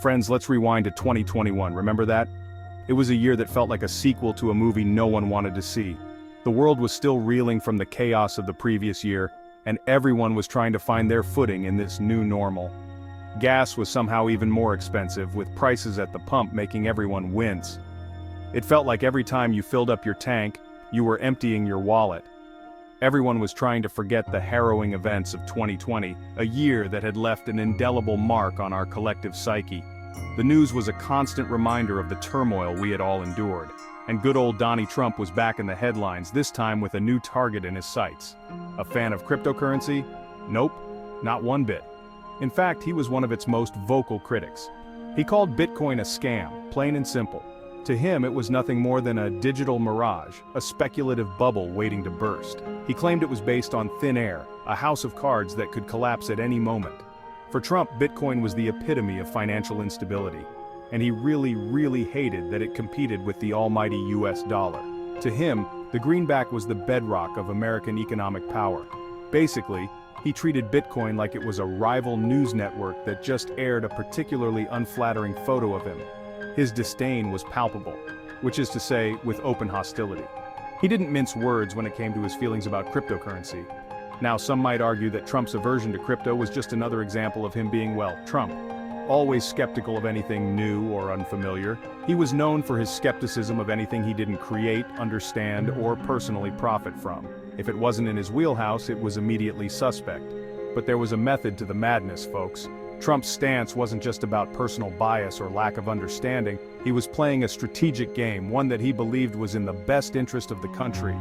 Friends, let's rewind to 2021, remember that? It was a year that felt like a sequel to a movie no one wanted to see. The world was still reeling from the chaos of the previous year, and everyone was trying to find their footing in this new normal. Gas was somehow even more expensive, with prices at the pump making everyone wince. It felt like every time you filled up your tank, you were emptying your wallet. Everyone was trying to forget the harrowing events of 2020, a year that had left an indelible mark on our collective psyche. The news was a constant reminder of the turmoil we had all endured. And good old Donnie Trump was back in the headlines, this time with a new target in his sights. A fan of cryptocurrency? Nope, not one bit. In fact, he was one of its most vocal critics. He called Bitcoin a scam, plain and simple. To him, it was nothing more than a digital mirage, a speculative bubble waiting to burst. He claimed it was based on thin air, a house of cards that could collapse at any moment. For Trump, Bitcoin was the epitome of financial instability, and he really hated that it competed with the almighty US dollar. To him, the greenback was the bedrock of American economic power. Basically, he treated Bitcoin like it was a rival news network that just aired a particularly unflattering photo of him. His disdain was palpable, which is to say, with open hostility. He didn't mince words when it came to his feelings about cryptocurrency. Now, some might argue that Trump's aversion to crypto was just another example of him being, well, Trump. Always skeptical of anything new or unfamiliar, he was known for his skepticism of anything he didn't create, understand, or personally profit from. If it wasn't in his wheelhouse, it was immediately suspect. But there was a method to the madness, folks. Trump's stance wasn't just about personal bias or lack of understanding, he was playing a strategic game, one that he believed was in the best interest of the country.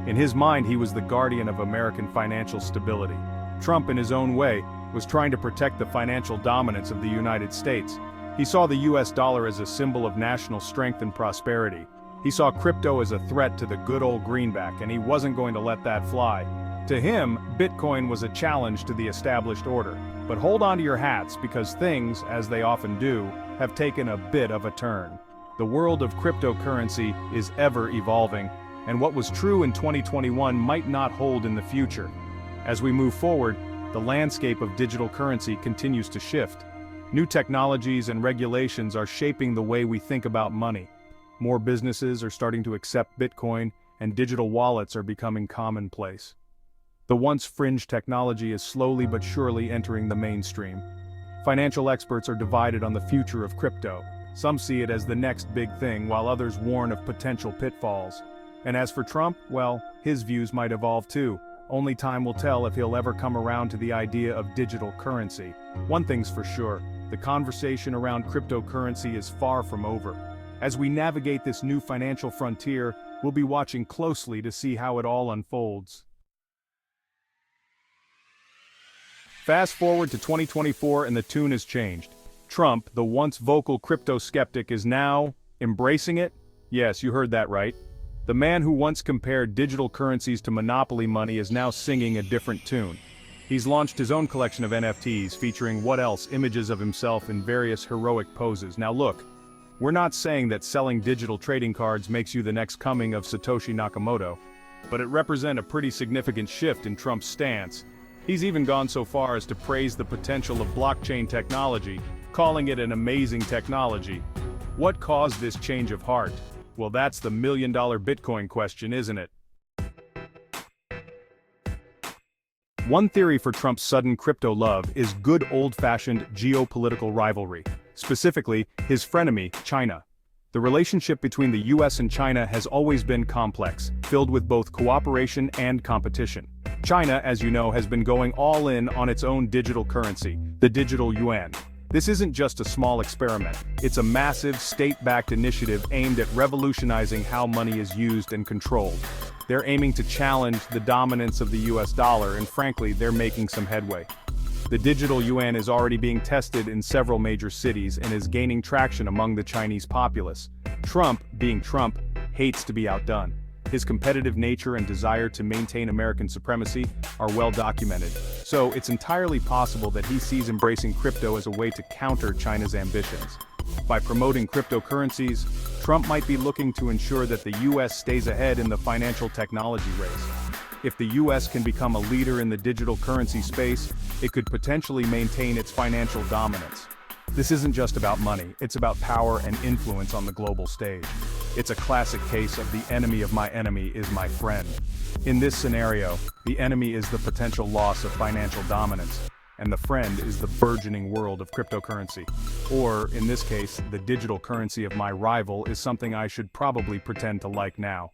In his mind, he was the guardian of American financial stability. Trump, in his own way, was trying to protect the financial dominance of the United States. He saw the US dollar as a symbol of national strength and prosperity. He saw crypto as a threat to the good old greenback, and he wasn't going to let that fly. To him, Bitcoin was a challenge to the established order. But hold on to your hats, because things, as they often do, have taken a bit of a turn. The world of cryptocurrency is ever evolving, and what was true in 2021 might not hold in the future. As we move forward, the landscape of digital currency continues to shift. New technologies and regulations are shaping the way we think about money. More businesses are starting to accept Bitcoin, and digital wallets are becoming commonplace. The once fringe technology is slowly but surely entering the mainstream. Financial experts are divided on the future of crypto. Some see it as the next big thing, while others warn of potential pitfalls. And as for Trump, well, his views might evolve too. Only time will tell if he'll ever come around to the idea of digital currency. One thing's for sure, the conversation around cryptocurrency is far from over. As we navigate this new financial frontier, we'll be watching closely to see how it all unfolds. Fast forward to 2024 and the tune has changed. Trump, the once vocal crypto-skeptic, is now embracing it? Yes, you heard that right. The man who once compared digital currencies to monopoly money is now singing a different tune. He's launched his own collection of NFTs featuring what else? Images of himself in various heroic poses. Now look, we're not saying that selling digital trading cards makes you the next coming of Satoshi Nakamoto, but it represents a pretty significant shift in Trump's stance. He's even gone so far as to praise the potential of blockchain technology, calling it an amazing technology. What caused this change of heart? Well, that's the million-dollar Bitcoin question, isn't it? One theory for Trump's sudden crypto love is good old-fashioned geopolitical rivalry, specifically his frenemy, China. The relationship between the US and China has always been complex, filled with both cooperation and competition. China, as you know, has been going all in on its own digital currency, the digital Yuan. This isn't just a small experiment, it's a massive, state-backed initiative aimed at revolutionizing how money is used and controlled. They're aiming to challenge the dominance of the US dollar, and frankly, they're making some headway. The digital yuan is already being tested in several major cities and is gaining traction among the Chinese populace. Trump, being Trump, hates to be outdone. His competitive nature and desire to maintain American supremacy are well documented, so it's entirely possible that he sees embracing crypto as a way to counter China's ambitions. By promoting cryptocurrencies, Trump might be looking to ensure that the US stays ahead in the financial technology race. If the US can become a leader in the digital currency space, it could potentially maintain its financial dominance. This isn't just about money, it's about power and influence on the global stage. It's a classic case of the enemy of my enemy is my friend. In this scenario, the enemy is the potential loss of financial dominance, and the friend is the burgeoning world of cryptocurrency. Or, in this case, the digital currency of my rival is something I should probably pretend to like now.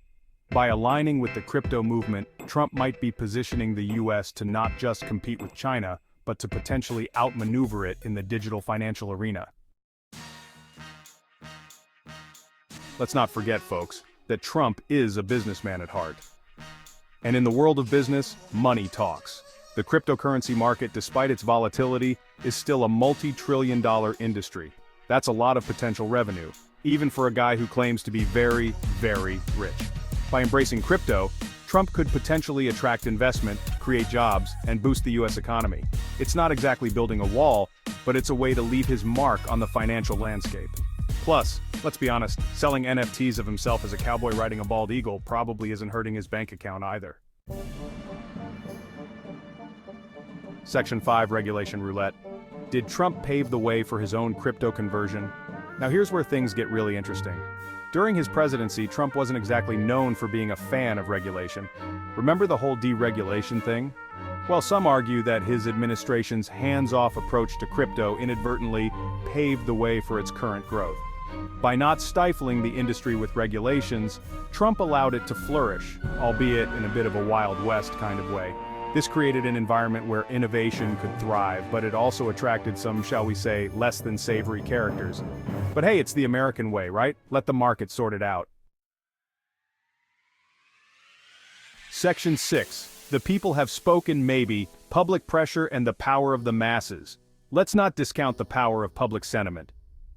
By aligning with the crypto movement, Trump might be positioning the US to not just compete with China, but to potentially outmaneuver it in the digital financial arena. Let's not forget, folks, that Trump is a businessman at heart. And in the world of business, money talks. The cryptocurrency market, despite its volatility, is still a multi-trillion-dollar industry. That's a lot of potential revenue, even for a guy who claims to be very, very rich. By embracing crypto, Trump could potentially attract investment, create jobs, and boost the US economy. It's not exactly building a wall, but it's a way to leave his mark on the financial landscape. Plus, let's be honest, selling NFTs of himself as a cowboy riding a bald eagle probably isn't hurting his bank account either. Section 5 Regulation Roulette. Did Trump pave the way for his own crypto conversion? Now here's where things get really interesting. During his presidency, Trump wasn't exactly known for being a fan of regulation. Remember the whole deregulation thing? Well, some argue that his administration's hands-off approach to crypto inadvertently paved the way for its current growth. By not stifling the industry with regulations, Trump allowed it to flourish, albeit in a bit of a Wild West kind of way. This created an environment where innovation could thrive, but it also attracted some, shall we say, less than savory characters. But hey, it's the American way, right? Let the market sort it out. Section 6. The people have spoken maybe, public pressure and the power of the masses. Let's not discount the power of public sentiment.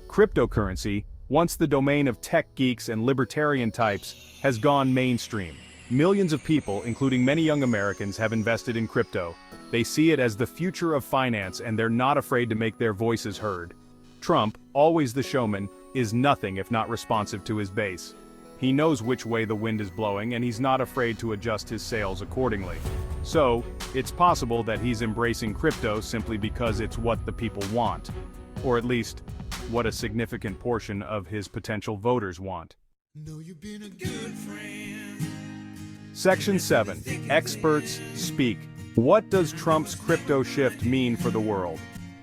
Cryptocurrency, once the domain of tech geeks and libertarian types, has gone mainstream. Millions of people, including many young Americans, have invested in crypto. They see it as the future of finance and they're not afraid to make their voices heard. Trump, always the showman, is nothing if not responsive to his base. He knows which way the wind is blowing and he's not afraid to adjust his sails accordingly. So, it's possible that he's embracing crypto simply because it's what the people want. Or at least, what a significant portion of his potential voters want. Know you've been a good friend. Section 7. Experts speak. What does Trump's crypto shift mean for the world?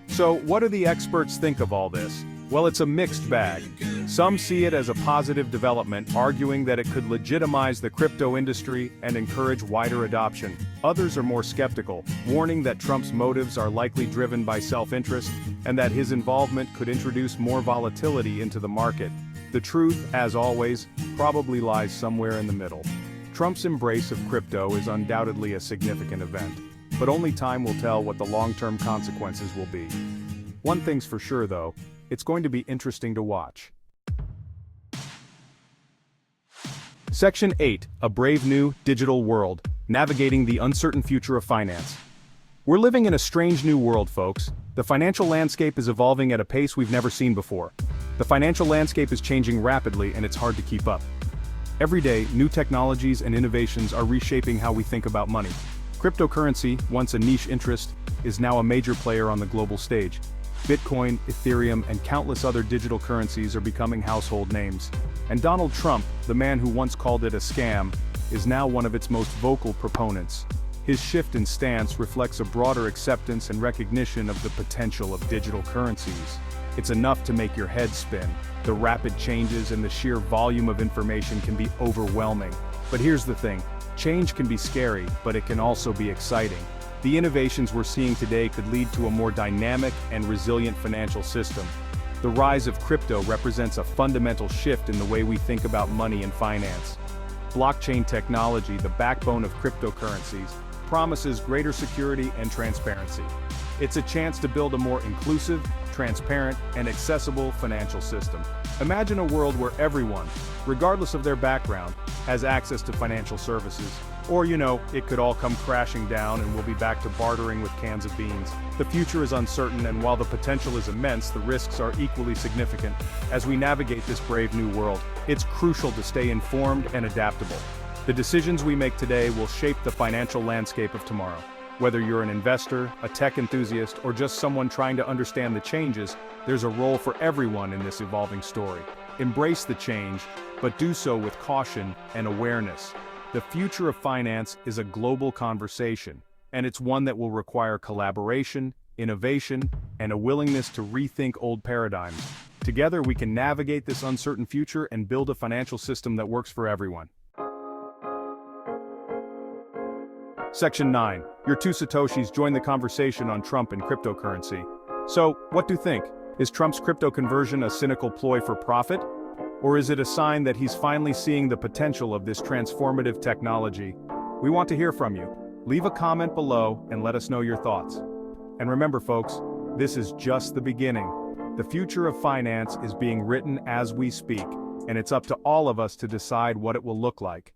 So, what do the experts think of all this? Well, it's a mixed bag. Some see it as a positive development, arguing that it could legitimize the crypto industry and encourage wider adoption. Others are more skeptical, warning that Trump's motives are likely driven by self-interest and that his involvement could introduce more volatility into the market. The truth, as always, probably lies somewhere in the middle. Trump's embrace of crypto is undoubtedly a significant event, but only time will tell what the long-term consequences will be. One thing's for sure though, it's going to be interesting to watch. Section 8. A brave new digital world, navigating the uncertain future of finance. We're living in a strange new world, folks. The financial landscape is evolving at a pace we've never seen before. The financial landscape is changing rapidly and it's hard to keep up. Every day, new technologies and innovations are reshaping how we think about money. Cryptocurrency, once a niche interest, is now a major player on the global stage. Bitcoin, Ethereum, and countless other digital currencies are becoming household names. And Donald Trump, the man who once called it a scam, is now one of its most vocal proponents. His shift in stance reflects a broader acceptance and recognition of the potential of digital currencies. It's enough to make your head spin. The rapid changes and the sheer volume of information can be overwhelming. But here's the thing, change can be scary, but it can also be exciting. The innovations we're seeing today could lead to a more dynamic and resilient financial system. The rise of crypto represents a fundamental shift in the way we think about money and finance. Blockchain technology, the backbone of cryptocurrencies, promises greater security and transparency. It's a chance to build a more inclusive, transparent, and accessible financial system. Imagine a world where everyone, regardless of their background, has access to financial services. Or, it could all come crashing down and we'll be back to bartering with cans of beans. The future is uncertain, and while the potential is immense, the risks are equally significant. As we navigate this brave new world, it's crucial to stay informed and adaptable. The decisions we make today will shape the financial landscape of tomorrow. Whether you're an investor, a tech enthusiast, or just someone trying to understand the changes, there's a role for everyone in this evolving story. Embrace the change, but do so with caution and awareness. The future of finance is a global conversation, and it's one that will require collaboration, innovation, and a willingness to rethink old paradigms. Together we can navigate this uncertain future and build a financial system that works for everyone. Section 9. Your two Satoshis join the conversation on Trump and cryptocurrency. So, what do you think? Is Trump's crypto conversion a cynical ploy for profit? Or is it a sign that he's finally seeing the potential of this transformative technology? We want to hear from you. Leave a comment below and let us know your thoughts. And remember folks, this is just the beginning. The future of finance is being written as we speak, and it's up to all of us to decide what it will look like.